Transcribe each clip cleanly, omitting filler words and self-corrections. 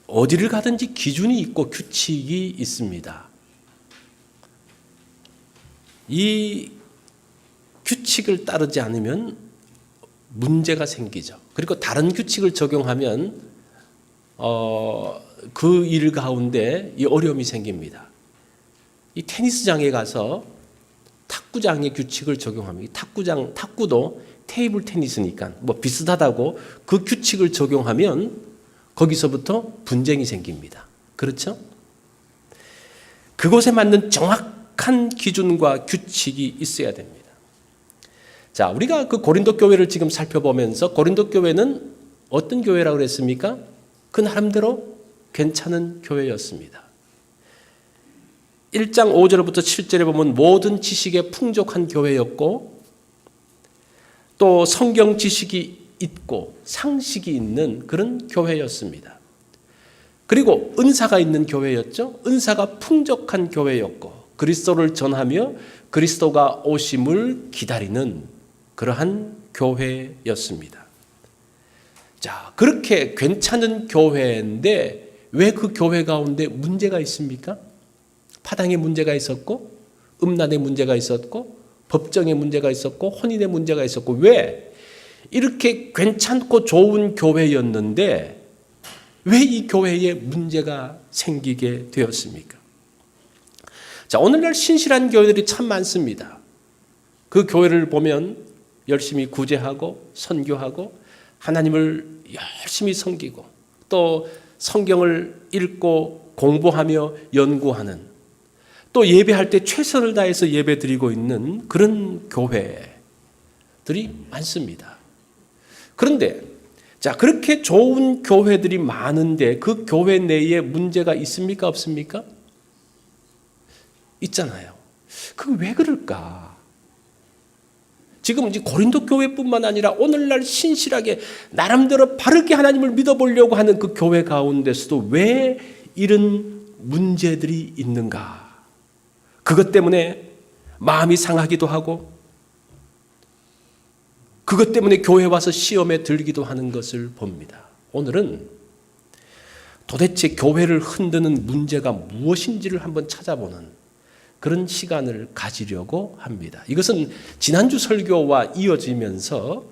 어디를 가든지 기준이 있고 규칙이 있습니다. 이 규칙을 따르지 않으면 문제가 생기죠. 그리고 다른 규칙을 적용하면 그 일 가운데 이 어려움이 생깁니다. 이 테니스장에 가서 탁구장의 규칙을 적용합니다. 탁구도 테이블 테니스니까 뭐 비슷하다고 그 규칙을 적용하면 거기서부터 분쟁이 생깁니다. 그렇죠? 그곳에 맞는 정확한 기준과 규칙이 있어야 됩니다. 자, 우리가 그 고린도 교회를 지금 살펴보면서 고린도 교회는 어떤 교회라고 그랬습니까? 그 나름대로 괜찮은 교회였습니다. 1장 5절부터 7절에 보면 모든 지식에 풍족한 교회였고 또 성경 지식이 있고 상식이 있는 그런 교회였습니다. 그리고 은사가 있는 교회였죠. 은사가 풍족한 교회였고 그리스도를 전하며 그리스도가 오심을 기다리는 그러한 교회였습니다. 자, 그렇게 괜찮은 교회인데 왜 그 교회 가운데 문제가 있습니까? 파당의 문제가 있었고 음란의 문제가 있었고 법정의 문제가 있었고 혼인의 문제가 있었고 왜 이렇게 괜찮고 좋은 교회였는데 왜 이 교회에 문제가 생기게 되었습니까? 자, 오늘날 신실한 교회들이 참 많습니다. 그 교회를 보면 열심히 구제하고 선교하고 하나님을 열심히 섬기고 또 성경을 읽고 공부하며 연구하는 또 예배할 때 최선을 다해서 예배드리고 있는 그런 교회들이 많습니다. 그런데 자, 그렇게 좋은 교회들이 많은데 그 교회 내에 문제가 있습니까? 없습니까? 있잖아요. 그게 왜 그럴까? 지금 이제 고린도 교회뿐만 아니라 오늘날 신실하게 나름대로 바르게 하나님을 믿어보려고 하는 그 교회 가운데서도 왜 이런 문제들이 있는가? 그것 때문에 마음이 상하기도 하고 그것 때문에 교회 와서 시험에 들기도 하는 것을 봅니다. 오늘은 도대체 교회를 흔드는 문제가 무엇인지를 한번 찾아보는 그런 시간을 가지려고 합니다. 이것은 지난주 설교와 이어지면서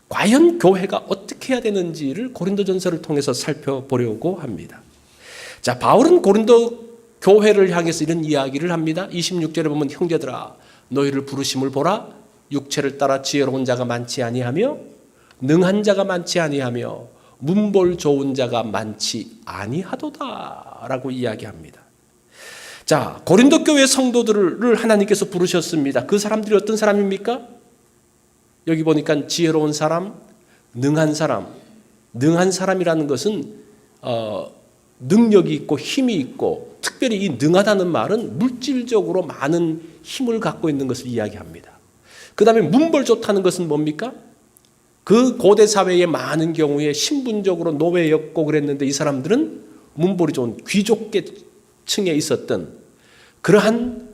과연 교회가 어떻게 해야 되는지를 고린도전서를 통해서 살펴보려고 합니다. 자, 바울은 고린도 교회를 향해서 이런 이야기를 합니다. 26절에 보면 형제들아 너희를 부르심을 보라 육체를 따라 지혜로운 자가 많지 아니하며 능한 자가 많지 아니하며 문볼 좋은 자가 많지 아니하도다라고 이야기합니다. 자, 고린도 교회 성도들을 하나님께서 부르셨습니다. 그 사람들이 어떤 사람입니까? 여기 보니까 지혜로운 사람, 능한 사람. 능한 사람이라는 것은 능력이 있고 힘이 있고 특별히 이 능하다는 말은 물질적으로 많은 힘을 갖고 있는 것을 이야기합니다. 그 다음에 문벌 좋다는 것은 뭡니까? 그 고대 사회의 많은 경우에 신분적으로 노예였고 그랬는데 이 사람들은 문벌이 좋은 귀족계층에 있었던 그러한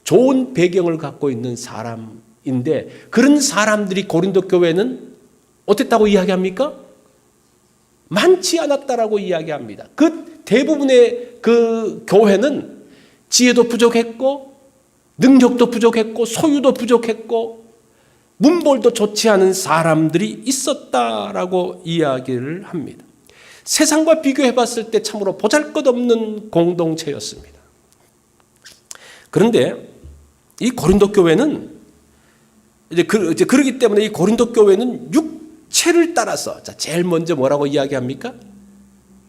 좋은 배경을 갖고 있는 사람인데 그런 사람들이 고린도 교회는 어땠다고 이야기합니까? 많지 않았다라고 이야기합니다. 그 대부분의 그 교회는 지혜도 부족했고 능력도 부족했고 소유도 부족했고 문벌도 좋지 않은 사람들이 있었다라고 이야기를 합니다. 세상과 비교해 봤을 때 참으로 보잘것없는 공동체였습니다. 그런데 이 고린도 교회는 이제 그러기 때문에 이 고린도 교회는 육체를 따라서 자, 제일 먼저 뭐라고 이야기합니까?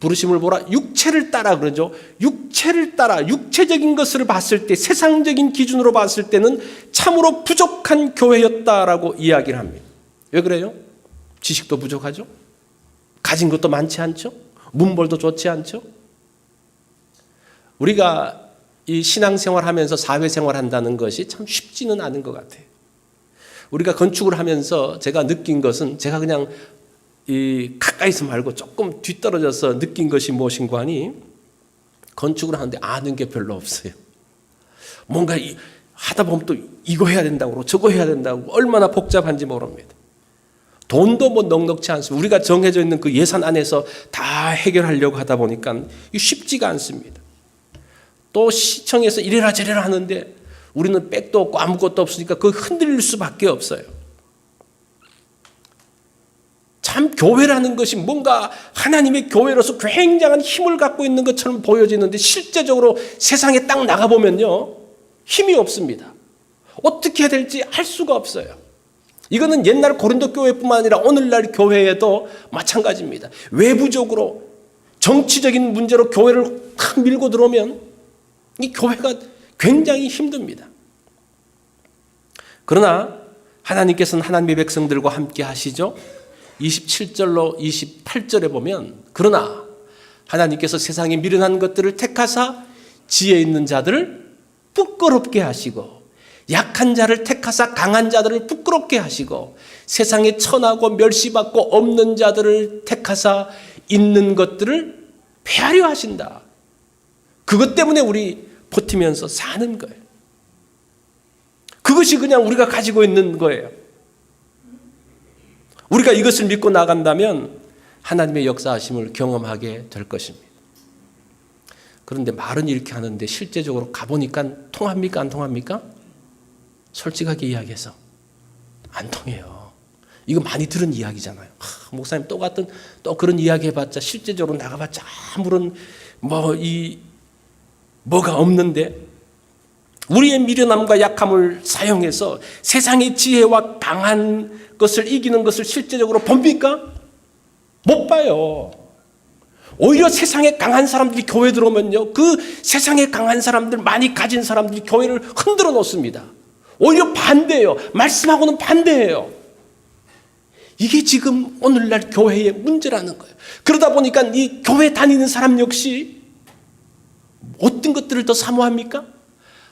부르심을 보라 육체를 따라 그러죠. 육체를 따라 육체적인 것을 봤을 때 세상적인 기준으로 봤을 때는 참으로 부족한 교회였다라고 이야기를 합니다. 왜 그래요? 지식도 부족하죠. 가진 것도 많지 않죠. 문벌도 좋지 않죠. 우리가 이 신앙생활 하면서 사회생활 한다는 것이 참 쉽지는 않은 것 같아요. 우리가 건축을 하면서 제가 느낀 것은 제가 그냥 가까이서 말고 조금 뒤떨어져서 느낀 것이 무엇인가 하니 건축을 하는데 아는 게 별로 없어요. 뭔가 하다 보면 또 이거 해야 된다고 저거 해야 된다고 얼마나 복잡한지 모릅니다. 돈도 뭐 넉넉지 않습니다. 우리가 정해져 있는 그 예산 안에서 다 해결하려고 하다 보니까 쉽지가 않습니다. 또 시청에서 이래라 저래라 하는데 우리는 백도 없고 아무것도 없으니까 그 흔들릴 수밖에 없어요. 참 교회라는 것이 뭔가 하나님의 교회로서 굉장한 힘을 갖고 있는 것처럼 보여지는데 실제적으로 세상에 딱 나가보면요, 힘이 없습니다. 어떻게 해야 될지 알 수가 없어요. 이거는 옛날 고린도 교회뿐만 아니라 오늘날 교회에도 마찬가지입니다. 외부적으로 정치적인 문제로 교회를 탁 밀고 들어오면 이 교회가 굉장히 힘듭니다. 그러나 하나님께서는 하나님의 백성들과 함께 하시죠. 27절로 28절에 보면 그러나 하나님께서 세상에 미련한 것들을 택하사 지혜 있는 자들을 부끄럽게 하시고 약한 자를 택하사 강한 자들을 부끄럽게 하시고 세상에 천하고 멸시받고 없는 자들을 택하사 있는 것들을 폐하려 하신다. 그것 때문에 우리 버티면서 사는 거예요. 그것이 그냥 우리가 가지고 있는 거예요. 우리가 이것을 믿고 나간다면 하나님의 역사하심을 경험하게 될 것입니다. 그런데 말은 이렇게 하는데 실제적으로 가보니까 통합니까? 안 통합니까? 솔직하게 이야기해서 안 통해요. 이거 많이 들은 이야기잖아요. 목사님 또 그런 이야기 해봤자 실제적으로 나가봤자 아무런 뭐가 없는데 우리의 미련함과 약함을 사용해서 세상의 지혜와 강한 것을 이기는 것을 실제적으로 봅니까? 못 봐요. 오히려 세상에 강한 사람들이 교회 들어오면요, 그 세상에 강한 사람들, 많이 가진 사람들이 교회를 흔들어 놓습니다. 오히려 반대예요. 말씀하고는 반대예요. 이게 지금 오늘날 교회의 문제라는 거예요. 그러다 보니까 이 교회 다니는 사람 역시 어떤 것들을 더 사모합니까?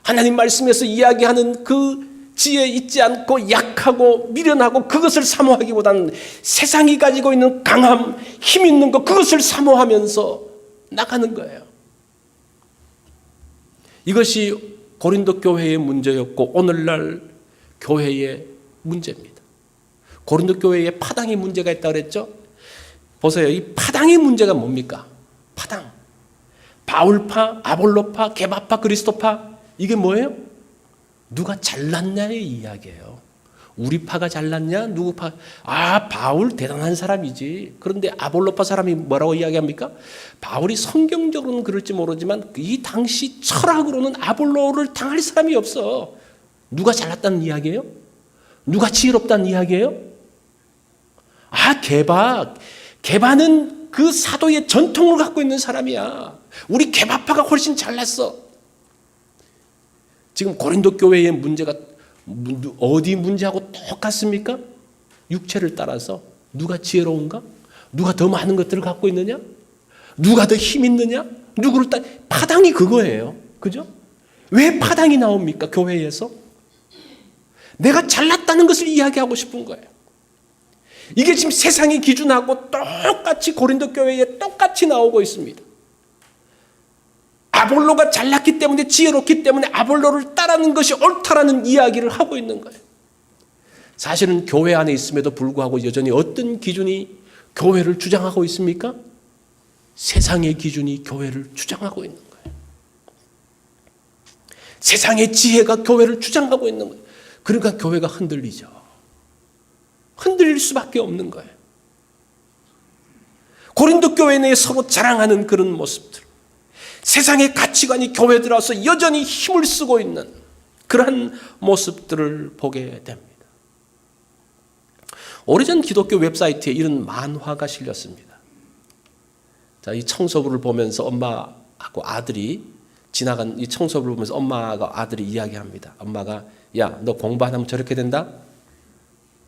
하나님 말씀에서 이야기하는 그 지혜 있지 않고 약하고 미련하고 그것을 사모하기보다는 세상이 가지고 있는 강함, 힘 있는 것, 그것을 사모하면서 나가는 거예요. 이것이 고린도 교회의 문제였고 오늘날 교회의 문제입니다. 고린도 교회에 파당의 문제가 있다고 그랬죠? 보세요. 이 파당의 문제가 뭡니까? 파당. 바울파, 아볼로파, 게바파, 그리스도파. 이게 뭐예요? 누가 잘났냐의 이야기예요. 우리 파가 잘났냐? 누구 파? 바울 대단한 사람이지. 그런데 아볼로파 사람이 뭐라고 이야기합니까? 바울이 성경적으로는 그럴지 모르지만 이 당시 철학으로는 아볼로를 당할 사람이 없어. 누가 잘났다는 이야기예요? 누가 지혜롭다는 이야기예요? 게바는 그 사도의 전통을 갖고 있는 사람이야. 우리 게바파가 훨씬 잘났어. 지금 고린도 교회의 문제가 어디 문제하고 똑같습니까? 육체를 따라서 누가 지혜로운가? 누가 더 많은 것들을 갖고 있느냐? 누가 더 힘 있느냐? 누구를 파당이 그거예요. 그죠? 왜 파당이 나옵니까? 교회에서? 내가 잘났다는 것을 이야기하고 싶은 거예요. 이게 지금 세상의 기준하고 똑같이 고린도 교회에 똑같이 나오고 있습니다. 아볼로가 잘났기 때문에 지혜롭기 때문에 아볼로를 따르는 것이 옳다라는 이야기를 하고 있는 거예요. 사실은 교회 안에 있음에도 불구하고 여전히 어떤 기준이 교회를 주장하고 있습니까? 세상의 기준이 교회를 주장하고 있는 거예요. 세상의 지혜가 교회를 주장하고 있는 거예요. 그러니까 교회가 흔들리죠. 흔들릴 수밖에 없는 거예요. 고린도 교회 내에 서로 자랑하는 그런 모습들. 세상의 가치관이 교회에 들어와서 여전히 힘을 쓰고 있는 그러한 모습들을 보게 됩니다. 오래전 기독교 웹사이트에 이런 만화가 실렸습니다. 자, 이 청소부를 보면서 엄마하고 아들이 지나간 이 청소부를 보면서 엄마가 아들이 이야기합니다. 엄마가 야, 너 공부 안 하면 저렇게 된다?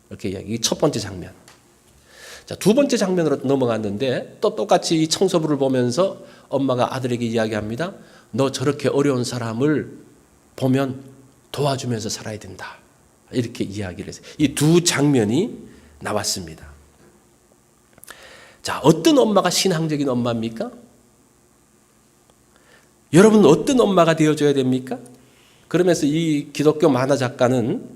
이렇게 이야기. 이 첫 번째 장면. 자, 두 번째 장면으로 넘어갔는데 또 똑같이 이 청소부를 보면서 엄마가 아들에게 이야기합니다. 너 저렇게 어려운 사람을 보면 도와주면서 살아야 된다. 이렇게 이야기를 했어요. 이 두 장면이 나왔습니다. 자, 어떤 엄마가 신앙적인 엄마입니까? 여러분은 어떤 엄마가 되어줘야 됩니까? 그러면서 이 기독교 만화 작가는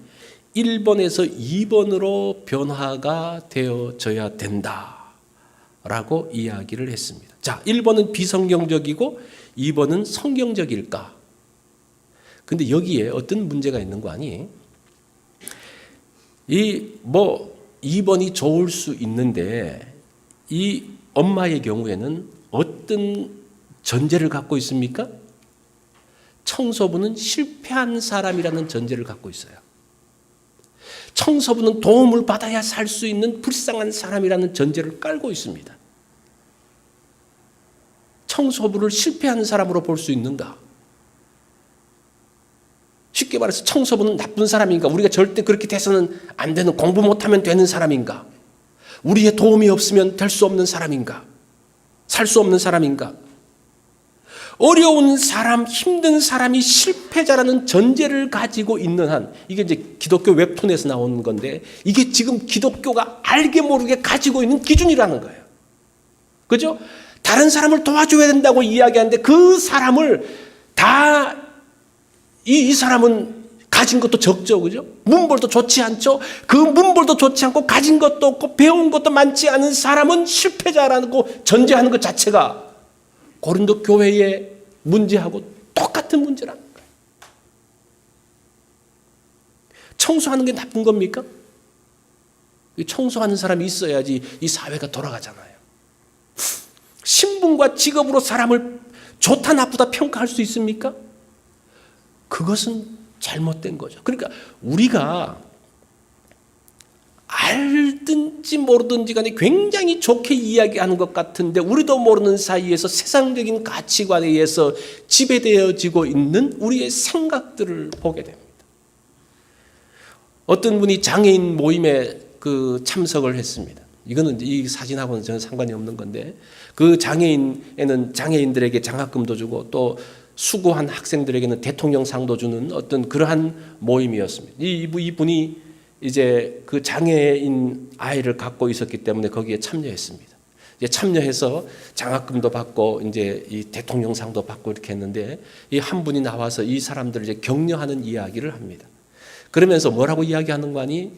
1번에서 2번으로 변화가 되어져야 된다라고 이야기를 했습니다. 자, 1번은 비성경적이고 2번은 성경적일까? 근데 여기에 어떤 문제가 있는 거 아니? 2번이 좋을 수 있는데 이 엄마의 경우에는 어떤 전제를 갖고 있습니까? 청소부는 실패한 사람이라는 전제를 갖고 있어요. 청소부는 도움을 받아야 살 수 있는 불쌍한 사람이라는 전제를 깔고 있습니다. 청소부를 실패한 사람으로 볼 수 있는가? 쉽게 말해서 청소부는 나쁜 사람인가? 우리가 절대 그렇게 돼서는 안 되는, 공부 못하면 되는 사람인가? 우리의 도움이 없으면 될 수 없는 사람인가? 살 수 없는 사람인가? 어려운 사람, 힘든 사람이 실패자라는 전제를 가지고 있는 한, 이게 이제 기독교 웹툰에서 나오는 건데, 이게 지금 기독교가 알게 모르게 가지고 있는 기준이라는 거예요. 그죠? 다른 사람을 도와줘야 된다고 이야기하는데 그 사람을 다 이 사람은 가진 것도 적죠, 그죠? 문벌도 좋지 않죠? 그 문벌도 좋지 않고 가진 것도 없고 배운 것도 많지 않은 사람은 실패자라고 전제하는 것 자체가 고린도 교회의 문제하고 똑같은 문제라는 거예요. 청소하는 게 나쁜 겁니까? 청소하는 사람이 있어야지 이 사회가 돌아가잖아요. 신분과 직업으로 사람을 좋다 나쁘다 평가할 수 있습니까? 그것은 잘못된 거죠. 그러니까 우리가 알든지 모르든지 간에 굉장히 좋게 이야기하는 것 같은데 우리도 모르는 사이에서 세상적인 가치관에 의해서 지배되어지고 있는 우리의 생각들을 보게 됩니다. 어떤 분이 장애인 모임에 참석을 했습니다. 이거는 이 사진하고는 전혀 상관이 없는 건데 그 장애인에는 장애인들에게 장학금도 주고 또 수고한 학생들에게는 대통령상도 주는 어떤 그러한 모임이었습니다. 이분이 이제 그 장애인 아이를 갖고 있었기 때문에 거기에 참여했습니다. 이제 참여해서 장학금도 받고 이제 이 대통령상도 받고 이렇게 했는데 이 한 분이 나와서 이 사람들을 이제 격려하는 이야기를 합니다. 그러면서 뭐라고 이야기하는 거 아니?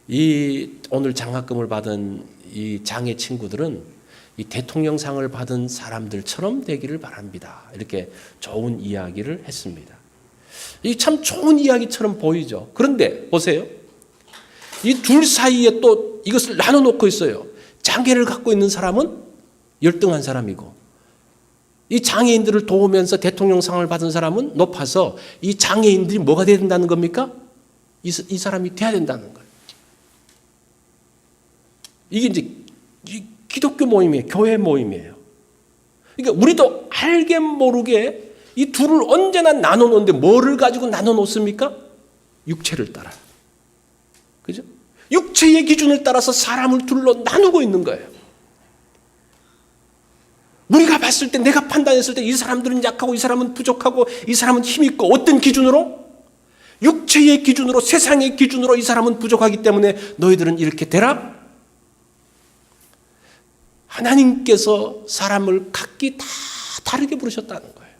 이 오늘 장학금을 받은 이 장애 친구들은 이 대통령상을 받은 사람들처럼 되기를 바랍니다. 이렇게 좋은 이야기를 했습니다. 이 참 좋은 이야기처럼 보이죠. 그런데 보세요. 이 둘 사이에 또 이것을 나눠놓고 있어요. 장애를 갖고 있는 사람은 열등한 사람이고 이 장애인들을 도우면서 대통령상을 받은 사람은 높아서 이 장애인들이 뭐가 돼야 된다는 겁니까? 이 사람이 돼야 된다는 거예요. 이게 이제 기독교 모임이에요. 교회 모임이에요. 그러니까 우리도 알게 모르게 이 둘을 언제나 나눠놓는데 뭐를 가지고 나눠놓습니까? 육체를 따라. 그죠? 육체의 기준을 따라서 사람을 둘로 나누고 있는 거예요. 우리가 봤을 때 내가 판단했을 때 이 사람들은 약하고 이 사람은 부족하고 이 사람은 힘있고 어떤 기준으로? 육체의 기준으로 세상의 기준으로 이 사람은 부족하기 때문에 너희들은 이렇게 되라? 하나님께서 사람을 각기 다 다르게 부르셨다는 거예요.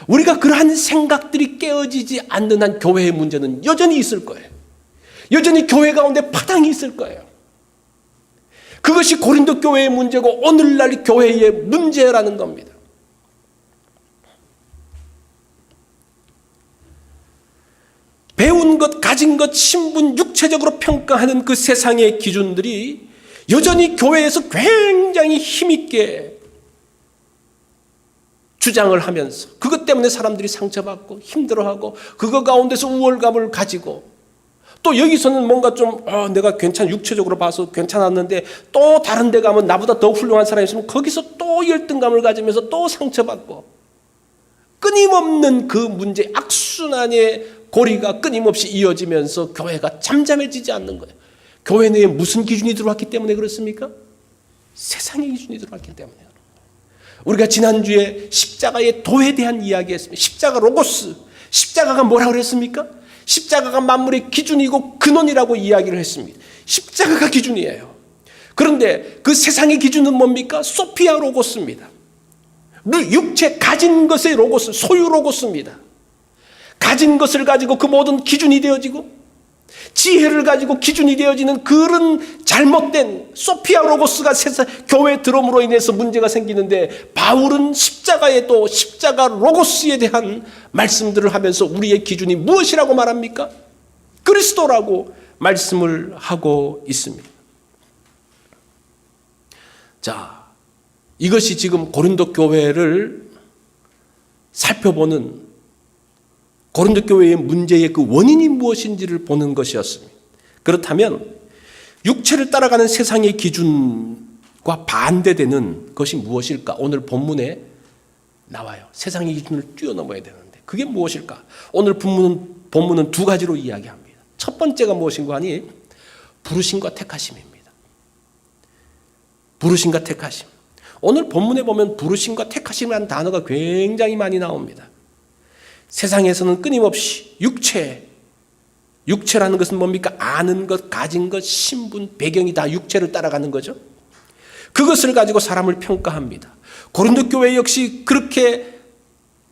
우리가 그러한 생각들이 깨어지지 않는 한 교회의 문제는 여전히 있을 거예요. 여전히 교회 가운데 파당이 있을 거예요. 그것이 고린도 교회의 문제고 오늘날 교회의 문제라는 겁니다. 배운 것, 가진 것, 신분, 육체적으로 평가하는 그 세상의 기준들이 여전히 교회에서 굉장히 힘있게 주장을 하면서 그것 때문에 사람들이 상처받고 힘들어하고 그거 가운데서 우월감을 가지고 또 여기서는 뭔가 좀 내가 육체적으로 봐서 괜찮았는데 또 다른 데 가면 나보다 더 훌륭한 사람이 있으면 거기서 또 열등감을 가지면서 또 상처받고 끊임없는 그 문제 악순환의 고리가 끊임없이 이어지면서 교회가 잠잠해지지 않는 거예요. 교회 내에 무슨 기준이 들어왔기 때문에 그렇습니까? 세상의 기준이 들어왔기 때문에. 우리가 지난주에 십자가의 도에 대한 이야기 했습니다. 십자가 로고스. 십자가가 뭐라고 그랬습니까? 십자가가 만물의 기준이고 근원이라고 이야기를 했습니다. 십자가가 기준이에요. 그런데 그 세상의 기준은 뭡니까? 소피아 로고스입니다. 육체 가진 것의 로고스, 소유 로고스입니다. 가진 것을 가지고 그 모든 기준이 되어지고 지혜를 가지고 기준이 되어지는 그런 잘못된 소피아 로고스가 교회에 들어옴으로 인해서 문제가 생기는데, 바울은 십자가에도 십자가 로고스에 대한 말씀들을 하면서 우리의 기준이 무엇이라고 말합니까? 그리스도라고 말씀을 하고 있습니다. 자, 이것이 지금 고린도 교회를 살펴보는, 고린도 교회의 문제의 그 원인이 무엇인지를 보는 것이었습니다. 그렇다면 육체를 따라가는 세상의 기준과 반대되는 것이 무엇일까? 오늘 본문에 나와요. 세상의 기준을 뛰어넘어야 되는데 그게 무엇일까? 오늘 본문은 두 가지로 이야기합니다. 첫 번째가 무엇인가 하니 부르심과 택하심입니다. 부르심과 택하심. 오늘 본문에 보면 부르심과 택하심이라는 단어가 굉장히 많이 나옵니다. 세상에서는 끊임없이 육체라는 것은 뭡니까? 아는 것, 가진 것, 신분, 배경이 다 육체를 따라가는 거죠. 그것을 가지고 사람을 평가합니다. 고린도 교회 역시 그렇게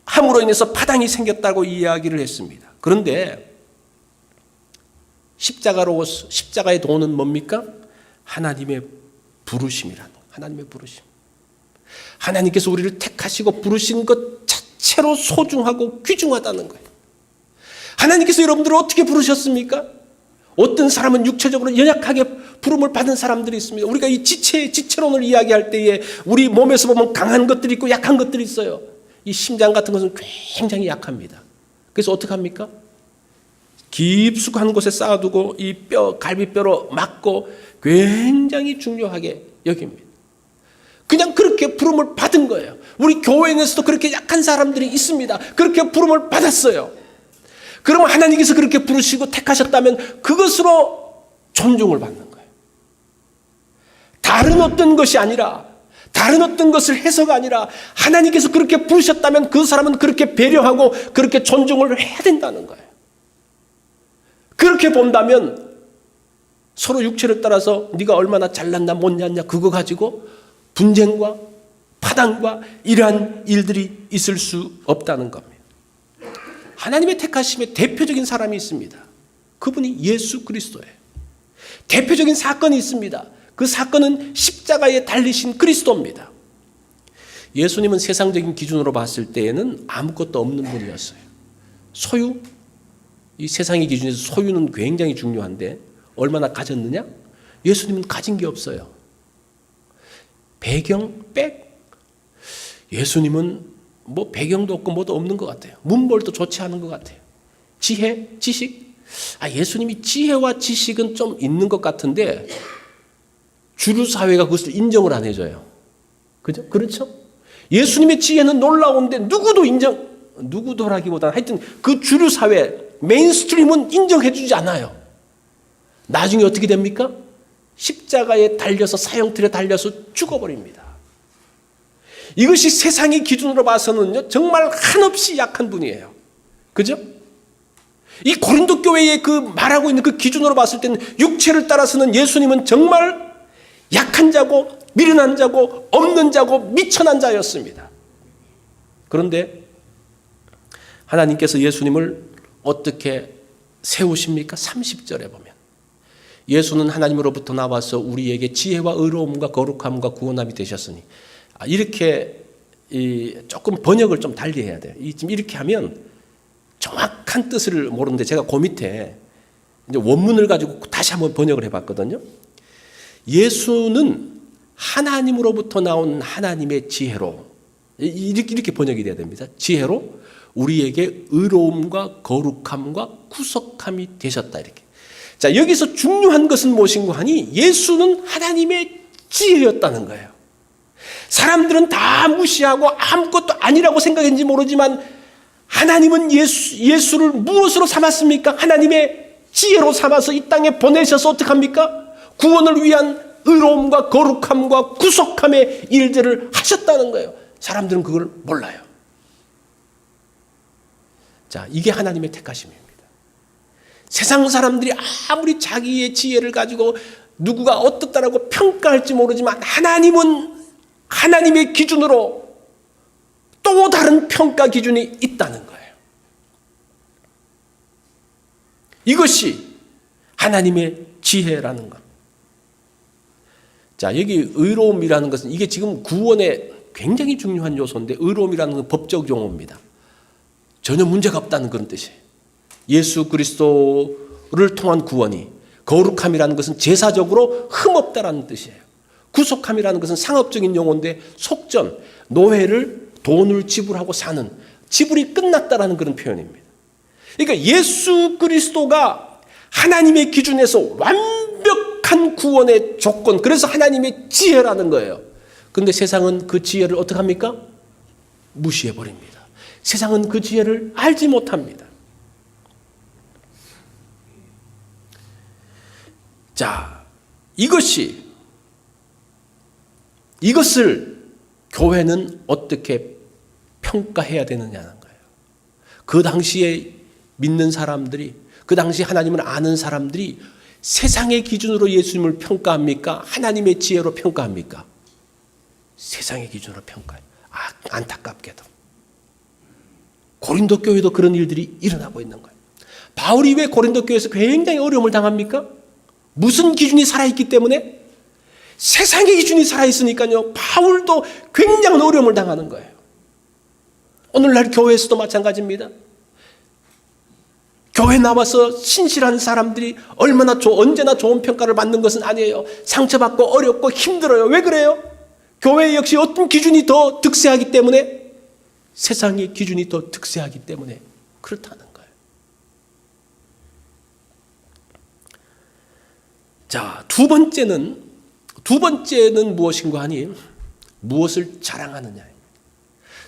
함으로 인해서 파당이 생겼다고 이야기를 했습니다. 그런데 십자가의 도는 뭡니까? 하나님의 부르심이라는 거예요. 하나님의 부르심. 하나님께서 우리를 택하시고 부르신 것 자체로 소중하고 귀중하다는 거예요. 하나님께서 여러분들을 어떻게 부르셨습니까? 어떤 사람은 육체적으로 연약하게 부름을 받은 사람들이 있습니다. 우리가 이 지체론을 이야기할 때에 우리 몸에서 보면 강한 것들이 있고 약한 것들이 있어요. 이 심장 같은 것은 굉장히 약합니다. 그래서 어떻게 합니까? 깊숙한 곳에 쌓아두고 이 갈비뼈로 막고 굉장히 중요하게 여깁니다. 그냥 그렇게 부름을 받은 거예요. 우리 교회에서도 그렇게 약한 사람들이 있습니다. 그렇게 부름을 받았어요. 그러면 하나님께서 그렇게 부르시고 택하셨다면 그것으로 존중을 받는 거예요. 다른 어떤 것이 아니라, 다른 어떤 것을 해서가 아니라 하나님께서 그렇게 부르셨다면 그 사람은 그렇게 배려하고 그렇게 존중을 해야 된다는 거예요. 그렇게 본다면 서로 육체를 따라서 네가 얼마나 잘났나 못났냐 그거 가지고 분쟁과 파당과 이러한 일들이 있을 수 없다는 겁니다. 하나님의 택하심의 대표적인 사람이 있습니다. 그분이 예수 그리스도예요. 대표적인 사건이 있습니다. 그 사건은 십자가에 달리신 그리스도입니다. 예수님은 세상적인 기준으로 봤을 때에는 아무것도 없는 분이었어요. 소유, 이 세상의 기준에서 소유는 굉장히 중요한데 얼마나 가졌느냐? 예수님은 가진 게 없어요. 배경, 예수님은 뭐 배경도 없고 뭐도 없는 것 같아요. 문벌도 좋지 않은 것 같아요. 지혜, 지식. 예수님이 지혜와 지식은 좀 있는 것 같은데 주류 사회가 그것을 인정을 안 해줘요. 그죠? 그렇죠? 예수님의 지혜는 놀라운데 누구도라기보다는 하여튼 그 주류 사회, 메인스트림은 인정해주지 않아요. 나중에 어떻게 됩니까? 십자가에 달려서 사형틀에 달려서 죽어버립니다. 이것이 세상의 기준으로 봐서는요, 정말 한없이 약한 분이에요. 그죠? 이 고린도 교회의 그 말하고 있는 그 기준으로 봤을 때는 육체를 따라서는 예수님은 정말 약한 자고 미련한 자고 없는 자고 미천한 자였습니다. 그런데 하나님께서 예수님을 어떻게 세우십니까? 30절에 보면 예수는 하나님으로부터 나와서 우리에게 지혜와 의로움과 거룩함과 구원함이 되셨으니, 이렇게 조금 번역을 좀 달리 해야 돼요. 지금 이렇게 하면 정확한 뜻을 모르는데 제가 그 밑에 이제 원문을 가지고 다시 한번 번역을 해봤거든요. 예수는 하나님으로부터 나온 하나님의 지혜로, 이렇게 번역이 돼야 됩니다. 지혜로 우리에게 의로움과 거룩함과 구속함이 되셨다, 이렇게. 자, 여기서 중요한 것은 무엇인가 하니 예수는 하나님의 지혜였다는 거예요. 사람들은 다 무시하고 아무것도 아니라고 생각했는지 모르지만 하나님은 예수를 무엇으로 삼았습니까? 하나님의 지혜로 삼아서 이 땅에 보내셔서 어떡합니까? 구원을 위한 의로움과 거룩함과 구속함의 일들을 하셨다는 거예요. 사람들은 그걸 몰라요. 자, 이게 하나님의 택하심입니다. 세상 사람들이 아무리 자기의 지혜를 가지고 누구가 어떻다라고 평가할지 모르지만 하나님은 하나님의 기준으로 또 다른 평가 기준이 있다는 거예요. 이것이 하나님의 지혜라는 것. 자, 여기 의로움이라는 것은 이게 지금 구원의 굉장히 중요한 요소인데, 의로움이라는 건 법적 용어입니다. 전혀 문제가 없다는 그런 뜻이에요. 예수 그리스도를 통한 구원이, 거룩함이라는 것은 제사적으로 흠없다라는 뜻이에요. 구속함이라는 것은 상업적인 용어인데, 속전, 노회를 돈을 지불하고 사는, 지불이 끝났다라는 그런 표현입니다. 그러니까 예수 그리스도가 하나님의 기준에서 완벽한 구원의 조건, 그래서 하나님의 지혜라는 거예요. 그런데 세상은 그 지혜를 어떻게 합니까? 무시해버립니다. 세상은 그 지혜를 알지 못합니다. 자, 이것을 교회는 어떻게 평가해야 되느냐는 거예요. 그 당시에 믿는 사람들이, 그 당시 하나님을 아는 사람들이 세상의 기준으로 예수님을 평가합니까? 하나님의 지혜로 평가합니까? 세상의 기준으로 평가해요. 안타깝게도. 고린도 교회도 그런 일들이 일어나고 있는 거예요. 바울이 왜 고린도 교회에서 굉장히 어려움을 당합니까? 무슨 기준이 살아있기 때문에? 세상의 기준이 살아있으니까요, 바울도 굉장한 어려움을 당하는 거예요. 오늘날 교회에서도 마찬가지입니다. 교회 나와서 신실한 사람들이 언제나 좋은 평가를 받는 것은 아니에요. 상처받고 어렵고 힘들어요. 왜 그래요? 교회 역시 어떤 기준이 더 득세하기 때문에, 세상의 기준이 더 득세하기 때문에 그렇다는 거예요. 자, 두 번째는 무엇인가 하니, 무엇을 자랑하느냐.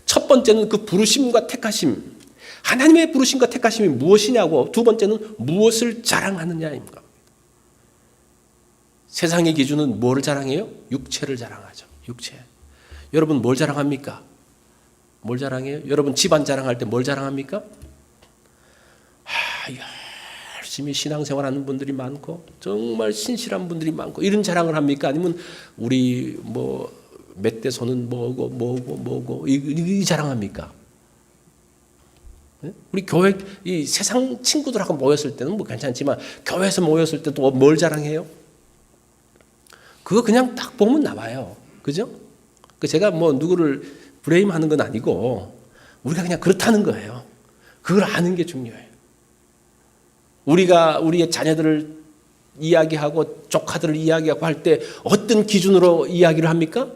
첫 번째는 그 부르심과 택하심, 하나님의 부르심과 택하심이 무엇이냐고, 두 번째는 무엇을 자랑하느냐입니다. 세상의 기준은 뭐를 자랑해요? 육체를 자랑하죠. 육체. 여러분 뭘 자랑합니까? 뭘 자랑해요? 여러분 집안 자랑할 때 뭘 자랑합니까? 열심히 신앙생활하는 분들이 많고 정말 신실한 분들이 많고 이런 자랑을 합니까? 아니면 우리 몇 대 손은 뭐고 이 자랑합니까? 우리 교회 이 세상 친구들하고 모였을 때는 뭐 괜찮지만 교회에서 모였을 때 또 뭘 자랑해요? 그거 그냥 딱 보면 나와요. 그죠? 제가 누구를 브레임하는 건 아니고 우리가 그냥 그렇다는 거예요. 그걸 아는 게 중요해요. 우리가 우리의 자녀들을 이야기하고 조카들을 이야기하고 할 때 어떤 기준으로 이야기를 합니까?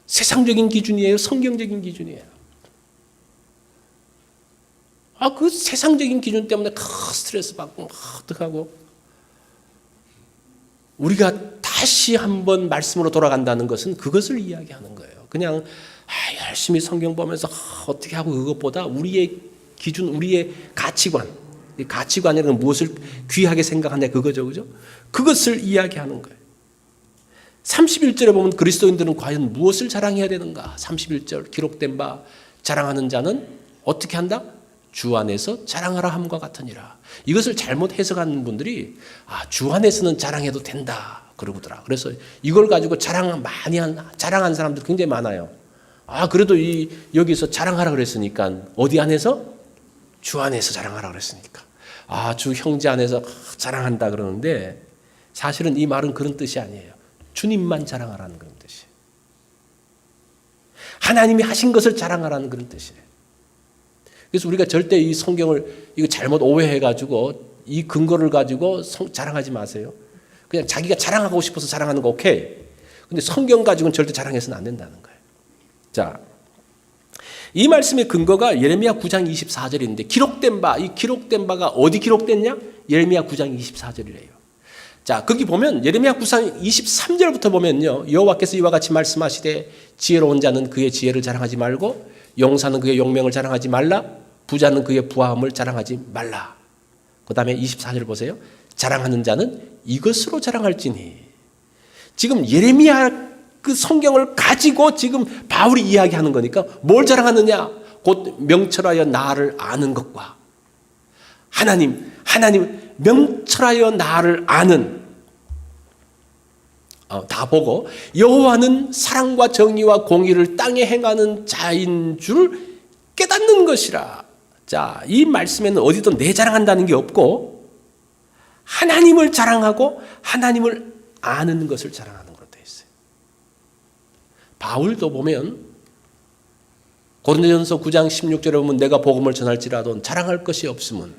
세상적인 기준이에요? 성경적인 기준이에요? 그 세상적인 기준 때문에 스트레스 받고 어떡하고, 우리가 다시 한번 말씀으로 돌아간다는 것은 그것을 이야기하는 거예요. 그냥 열심히 성경 보면서 어떻게 하고, 그것보다 우리의 기준, 우리의 가치관이라는 무엇을 귀하게 생각하냐 그거죠. 그죠? 그것을 이야기하는 거예요. 31절에 보면 그리스도인들은 과연 무엇을 자랑해야 되는가? 31절 기록된 바 자랑하는 자는 어떻게 한다? 주 안에서 자랑하라 함과 같으니라. 이것을 잘못 해석하는 분들이 주 안에서는 자랑해도 된다 그러더라. 그래서 이걸 가지고 자랑한 사람들 굉장히 많아요. 그래도 여기서 자랑하라 그랬으니까 어디 안에서? 주 안에서 자랑하라 그랬으니까. 주 형제 안에서 자랑한다 그러는데, 사실은 이 말은 그런 뜻이 아니에요. 주님만 자랑하라는 그런 뜻이에요. 하나님이 하신 것을 자랑하라는 그런 뜻이에요. 그래서 우리가 절대 이 성경을 이거 잘못 오해해가지고 이 근거를 가지고 자랑하지 마세요. 그냥 자기가 자랑하고 싶어서 자랑하는 거 오케이. 근데 성경 가지고는 절대 자랑해서는 안 된다는 거예요. 자, 이 말씀의 근거가 예레미야 9장 24절인데, 이 기록된 바가 어디 기록됐냐? 예레미야 9장 24절이래요. 자, 거기 보면 예레미야 9장 23절부터 보면요, 여호와께서 이와 같이 말씀하시되 지혜로운 자는 그의 지혜를 자랑하지 말고 용사는 그의 용맹을 자랑하지 말라. 부자는 그의 부함을 자랑하지 말라. 그 다음에 24절 보세요. 자랑하는 자는 이것으로 자랑할지니. 지금 예레미야 그 성경을 가지고 지금 바울이 이야기하는 거니까 뭘 자랑하느냐? 곧 명철하여 나를 아는 것과 하나님 명철하여 나를 아는, 다 보고 여호와는 사랑과 정의와 공의를 땅에 행하는 자인 줄 깨닫는 것이라. 자, 이 말씀에는 어디도 내 자랑한다는 게 없고 하나님을 자랑하고 하나님을 아는 것을 자랑하는 것으로 되어 있어요. 바울도 보면 고린도전서 9장 16절에 보면 내가 복음을 전할지라도 자랑할 것이 없으면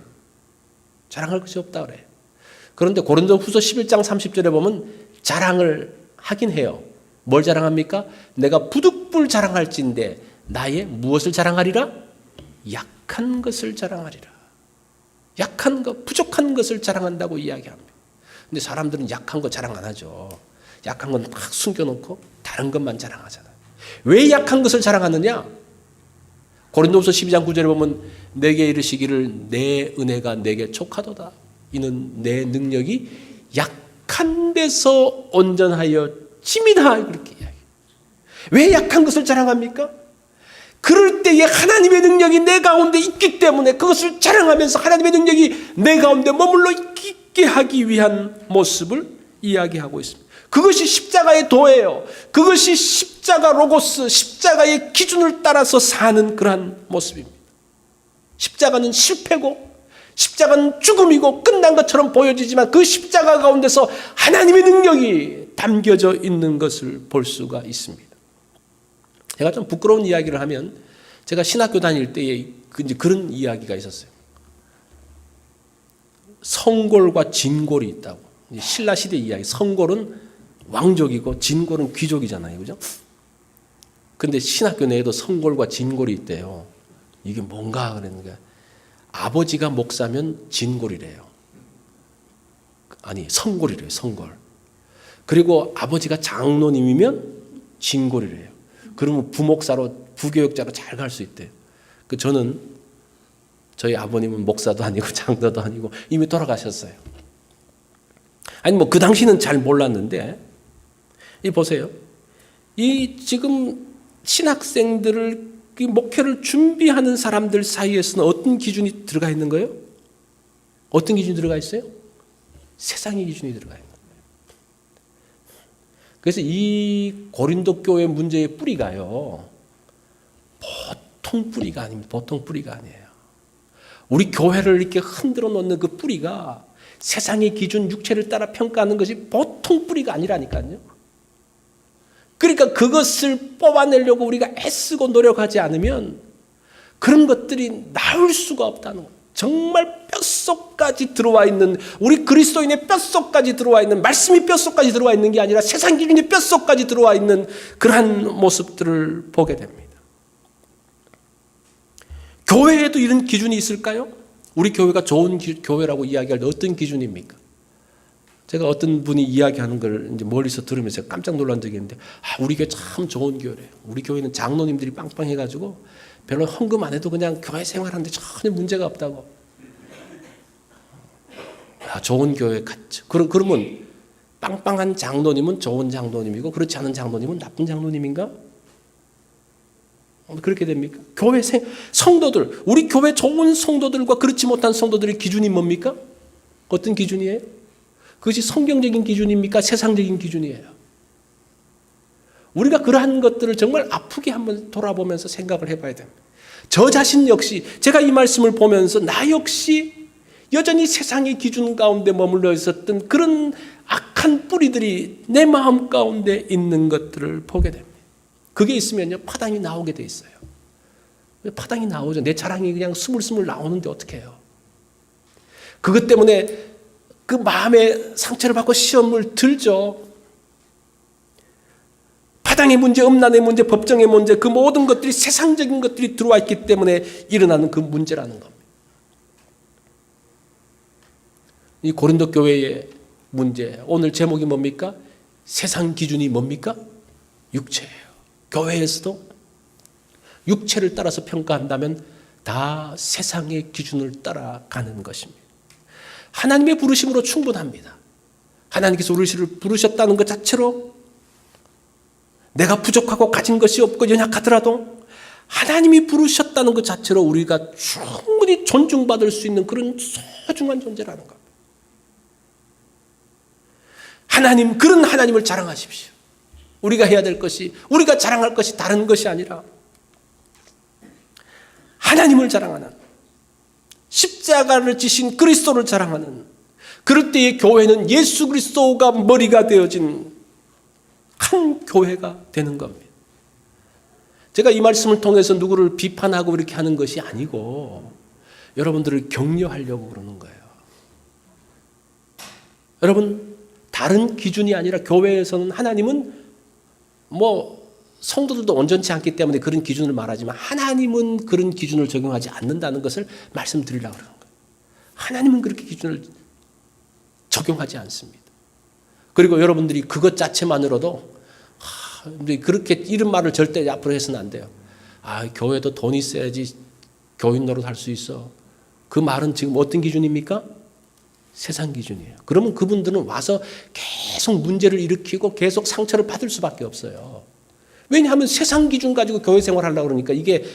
자랑할 것이 없다 그래요. 그런데 고린도후서 11장 30절에 보면 자랑을 하긴 해요. 뭘 자랑합니까? 내가 부득불 자랑할진대 나의 무엇을 자랑하리라? 약한 것을 자랑하리라. 약한 것, 부족한 것을 자랑한다고 이야기합니다. 근데 사람들은 약한 거 자랑 안 하죠. 약한 건 막 숨겨놓고 다른 것만 자랑하잖아요. 왜 약한 것을 자랑하느냐? 고린도후서 12장 9절에 보면 내게 이르시기를 내 은혜가 내게 족하도다. 이는 내 능력이 약한 데서 온전하여 짐이다. 그렇게 이야기해요. 왜 약한 것을 자랑합니까? 그럴 때에 하나님의 능력이 내 가운데 있기 때문에 그것을 자랑하면서 하나님의 능력이 내 가운데 머물러 있게 하기 위한 모습을 이야기하고 있습니다. 그것이 십자가의 도예요. 그것이 십자가 로고스, 십자가의 기준을 따라서 사는 그러한 모습입니다. 십자가는 실패고 십자가는 죽음이고 끝난 것처럼 보여지지만 그 십자가 가운데서 하나님의 능력이 담겨져 있는 것을 볼 수가 있습니다. 제가 좀 부끄러운 이야기를 하면 제가 신학교 다닐 때에 그런 이야기가 있었어요. 성골과 진골이 있다고. 신라 시대 이야기. 성골은 왕족이고 진골은 귀족이잖아요. 그죠? 근데 신학교 내에도 성골과 진골이 있대요. 이게 뭔가 그랬는가? 아버지가 목사면 진골이래요. 아니, 성골이래요. 성골. 그리고 아버지가 장로님이면 진골이래요. 그러면 부목사로 부교역자로 잘 갈 수 있대요. 저는 저희 아버님은 목사도 아니고 장로도 아니고 이미 돌아가셨어요. 아니 뭐 그 당시는 잘 몰랐는데 이 보세요. 이 지금 신학생들을 목회를 준비하는 사람들 사이에서는 어떤 기준이 들어가 있는 거예요? 어떤 기준이 들어가 있어요? 세상의 기준이 들어가 있는 거예요. 그래서 이 고린도 교회 문제의 뿌리가요. 보통 뿌리가 아닙니다. 보통 뿌리가 아니에요. 우리 교회를 이렇게 흔들어 놓는 그 뿌리가 세상의 기준, 육체를 따라 평가하는 것이 보통 뿌리가 아니라니까요. 그러니까 그것을 뽑아내려고 우리가 애쓰고 노력하지 않으면 그런 것들이 나올 수가 없다는 거예요. 정말 뼛속까지 들어와 있는, 우리 그리스도인의 뼛속까지 들어와 있는, 말씀이 뼛속까지 들어와 있는 게 아니라 세상 기준이 뼛속까지 들어와 있는 그러한 모습들을 보게 됩니다. 교회에도 이런 기준이 있을까요? 우리 교회가 좋은 교회라고 이야기할 때 어떤 기준입니까? 제가 어떤 분이 이야기하는 걸 이제 멀리서 들으면서 깜짝 놀란 적이 있는데, 우리 교회 참 좋은 교회래요. 우리 교회는 장로님들이 빵빵해가지고 별로 헌금 안 해도 그냥 교회 생활하는데 전혀 문제가 없다고. 좋은 교회 같죠. 그러면 빵빵한 장로님은 좋은 장로님이고 그렇지 않은 장로님은 나쁜 장로님인가? 그렇게 됩니까? 교회 성도들, 우리 교회 좋은 성도들과 그렇지 못한 성도들의 기준이 뭡니까? 어떤 기준이에요? 그것이 성경적인 기준입니까? 세상적인 기준이에요. 우리가 그러한 것들을 정말 아프게 한번 돌아보면서 생각을 해봐야 됩니다. 저 자신 역시 제가 이 말씀을 보면서 나 역시 여전히 세상의 기준 가운데 머물러 있었던 그런 악한 뿌리들이 내 마음 가운데 있는 것들을 보게 됩니다. 그게 있으면요, 파당이 나오게 돼 있어요. 파당이 나오죠. 내 자랑이 그냥 스물스물 나오는데 어떻게 해요? 그것 때문에 그 마음에 상처를 받고 시험을 들죠. 파당의 문제, 음란의 문제, 법정의 문제, 그 모든 것들이 세상적인 것들이 들어와 있기 때문에 일어나는 그 문제라는 겁니다. 이 고린도 교회의 문제, 오늘 제목이 뭡니까? 세상 기준이 뭡니까? 육체예요. 교회에서도 육체를 따라서 평가한다면 다 세상의 기준을 따라가는 것입니다. 하나님의 부르심으로 충분합니다. 하나님께서 우리를 부르셨다는 것 자체로 내가 부족하고 가진 것이 없고 연약하더라도 하나님이 부르셨다는 것 자체로 우리가 충분히 존중받을 수 있는 그런 소중한 존재라는 겁니다. 하나님, 그런 하나님을 자랑하십시오. 우리가 해야 될 것이, 우리가 자랑할 것이 다른 것이 아니라 하나님을 자랑하는, 십자가를 지신 그리스도를 자랑하는, 그럴 때의 교회는 예수 그리스도가 머리가 되어진 한 교회가 되는 겁니다. 제가 이 말씀을 통해서 누구를 비판하고 이렇게 하는 것이 아니고 여러분들을 격려하려고 그러는 거예요. 여러분, 다른 기준이 아니라 교회에서는 하나님은 성도들도 온전치 않기 때문에 그런 기준을 말하지만 하나님은 그런 기준을 적용하지 않는다는 것을 말씀드리려고 그러는 거예요. 하나님은 그렇게 기준을 적용하지 않습니다. 그리고 여러분들이 그것 자체만으로도 그렇게 이런 말을 절대 앞으로 해서는 안 돼요. 교회도 돈 있어야지 교인 노릇 할 수 있어. 그 말은 지금 어떤 기준입니까? 세상 기준이에요. 그러면 그분들은 와서 계속 문제를 일으키고 계속 상처를 받을 수밖에 없어요. 왜냐하면 세상 기준 가지고 교회 생활하려고 그러니까 이게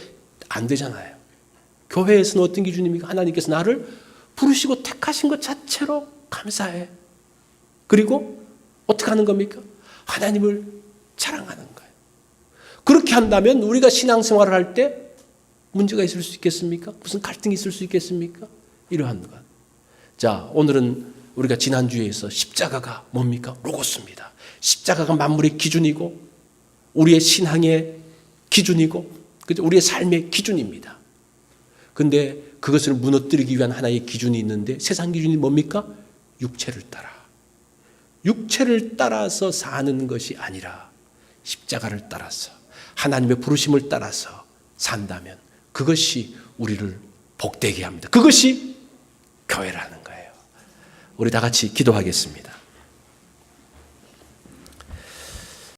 안 되잖아요. 교회에서는 어떤 기준입니까? 하나님께서 나를 부르시고 택하신 것 자체로 감사해. 그리고 어떻게 하는 겁니까? 하나님을 자랑하는 거예요. 그렇게 한다면 우리가 신앙생활을 할 때 문제가 있을 수 있겠습니까? 무슨 갈등이 있을 수 있겠습니까? 이러한 것. 자, 오늘은 우리가 지난주에서 십자가가 뭡니까? 로고스입니다. 십자가가 만물의 기준이고 우리의 신앙의 기준이고 우리의 삶의 기준입니다. 그런데 그것을 무너뜨리기 위한 하나의 기준이 있는데 세상 기준이 뭡니까? 육체를 따라. 육체를 따라서 사는 것이 아니라 십자가를 따라서 하나님의 부르심을 따라서 산다면 그것이 우리를 복되게 합니다. 그것이 교회라는 거예요. 우리 다 같이 기도하겠습니다.